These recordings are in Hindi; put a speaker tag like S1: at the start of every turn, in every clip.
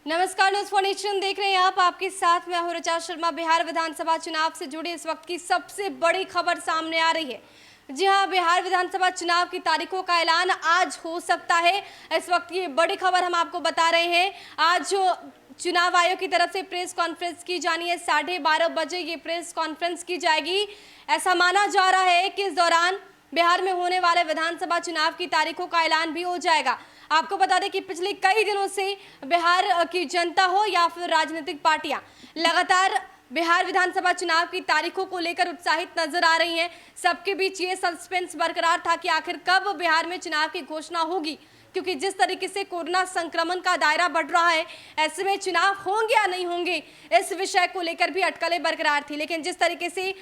S1: नमस्कार, न्यूज़ फॉर नेशन देख रहे हैं आप। आपके साथ मैं हूं ऋचा शर्मा। बिहार विधानसभा चुनाव से जुड़ी इस वक्त की सबसे बड़ी खबर सामने आ रही है। जी हां, बिहार विधानसभा चुनाव की तारीखों का ऐलान आज हो सकता है। इस वक्त की बड़ी खबर हम आपको बता रहे हैं। आज जो चुनाव आयोग की तरफ से प्रेस कॉन्फ्रेंस की जानी है, 12:30 बजे ये प्रेस कॉन्फ्रेंस की जाएगी। ऐसा माना जा रहा है कि इस दौरान बिहार में होने वाले विधानसभा चुनाव की तारीखों का ऐलान भी हो जाएगा। आपको बता दें कि पिछले कई दिनों से बिहार की जनता हो या फिर राजनीतिक पार्टियां लगातार बिहार विधानसभा चुनाव की तारीखों को लेकर उत्साहित नजर आ रही हैं। सबके बीच ये सस्पेंस बरकरार था कि आखिर कब बिहार में चुनाव की घोषणा होगी, क्योंकि जिस तरीके से कोरोना संक्रमण का दायरा बढ़ रहा है, ऐसे में चुनाव होंगे या नहीं होंगे, इस विषय को लेकर भी अटकलें बरकरार थी। लेकिन जिस तरीके से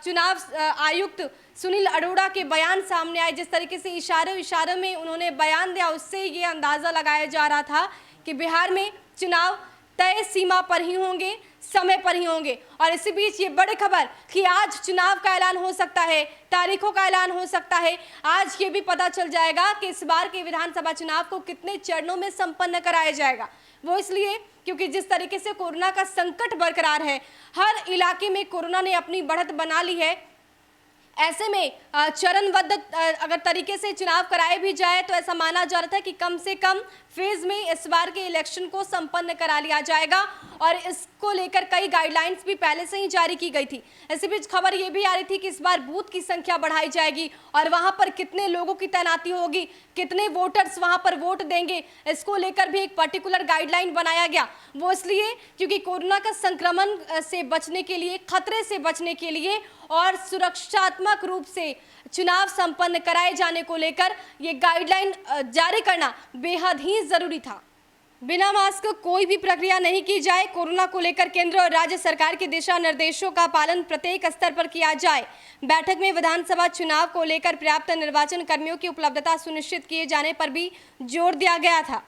S1: चुनाव आयुक्त सुनील अरोड़ा के बयान सामने आए, जिस तरीके से इशारों में उन्होंने बयान दिया, उससे ये अंदाजा लगाया जा रहा था कि बिहार में चुनाव तय सीमा पर ही होंगे, समय पर ही होंगे। और इसी बीच ये बड़ी खबर कि आज चुनाव का ऐलान हो सकता है, तारीखों का ऐलान हो सकता है। आज ये भी पता चल जाएगा कि इस बार के विधानसभा चुनाव को कितने चरणों में संपन्न कराया जाएगा। वो इसलिए क्योंकि जिस तरीके से कोरोना का संकट बरकरार है, हर इलाके में कोरोना ने अपनी बढ़त बना ली है। ऐसे में चरणबद्ध अगर तरीके से चुनाव कराए भी जाए तो ऐसा माना जा रहा था कि कम से कम फेज में इस बार के इलेक्शन को संपन्न करा लिया जाएगा, और इसको लेकर कई गाइडलाइंस भी पहले से ही जारी की गई थी। इसी बीच खबर ये भी आ रही थी कि इस बार बूथ की संख्या बढ़ाई जाएगी और वहां पर कितने लोगों की तैनाती होगी, कितने वोटर्स वहां पर वोट देंगे, इसको लेकर भी एक पर्टिकुलर गाइडलाइन बनाया गया। वो इसलिए क्योंकि कोरोना का संक्रमण से बचने के लिए, खतरे से बचने के लिए और सुरक्षात्मक रूप से चुनाव संपन्न कराए जाने को लेकर ये गाइडलाइन जारी करना बेहद ही जरूरी था। बिना मास्क कोई भी प्रक्रिया नहीं की जाए, कोरोना को लेकर केंद्र और राज्य सरकार के दिशा निर्देशों का पालन प्रत्येक स्तर पर किया जाए। बैठक में विधानसभा चुनाव को लेकर पर्याप्त निर्वाचन कर्मियों की उपलब्धता सुनिश्चित किए जाने पर भी जोर दिया गया था।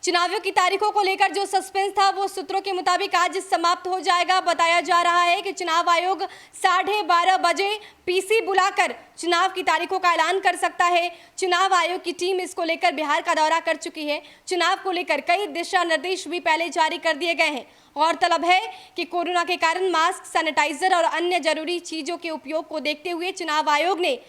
S1: चुनावों की तारीखों को लेकर जो सस्पेंस था वो सूत्रों के मुताबिक आज समाप्त हो जाएगा। बताया जा रहा है कि चुनाव आयोग 12:30 बजे पीसी बुलाकर चुनाव की तारीखों का ऐलान कर सकता है। चुनाव आयोग की टीम इसको लेकर बिहार का दौरा कर चुकी है। चुनाव को लेकर कई दिशा निर्देश भी पहले जारी कर दिए गए हैं। गौरतलब है कि कोरोना के कारण मास्क, सैनिटाइजर और अन्य जरूरी चीजों के उपयोग को देखते हुए चुनाव आयोग ने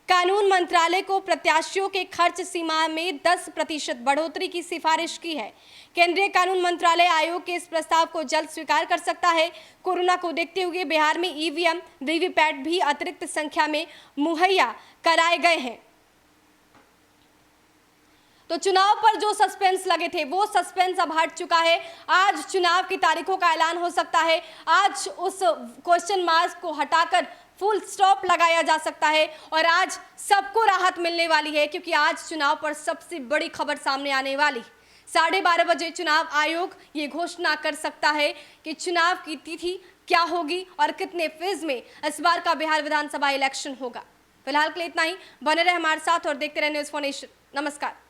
S1: कानून मंत्रालय को प्रत्याशियों के खर्च सीमा में 10% बढ़ोतरी की सिफारिश की है। केंद्रीय कानून मंत्रालय आयोग के इस प्रस्ताव को जल्द स्वीकार कर सकता है। कोरोना को देखते हुए बिहार में ईवीएम, वीवीपैट भी अतिरिक्त संख्या में मुहैया कराए गए हैं। तो चुनाव पर जो सस्पेंस लगे थे वो सस्पेंस अब हट चुका है। आज चुनाव की तारीखों का ऐलान हो सकता है। आज उस क्वेश्चन मार्क को हटाकर फुल स्टॉप लगाया जा सकता है और आज सबको राहत मिलने वाली है, क्योंकि आज चुनाव पर सबसे बड़ी खबर सामने आने वाली। 12:30 बजे चुनाव आयोग ये घोषणा कर सकता है कि चुनाव की तिथि क्या होगी और कितने फेज में इस बार का बिहार विधानसभा इलेक्शन होगा। फिलहाल के लिए इतना ही। बने रहे हमारे साथ और देखते रहे न्यूज़ फॉर नेशन। नमस्कार।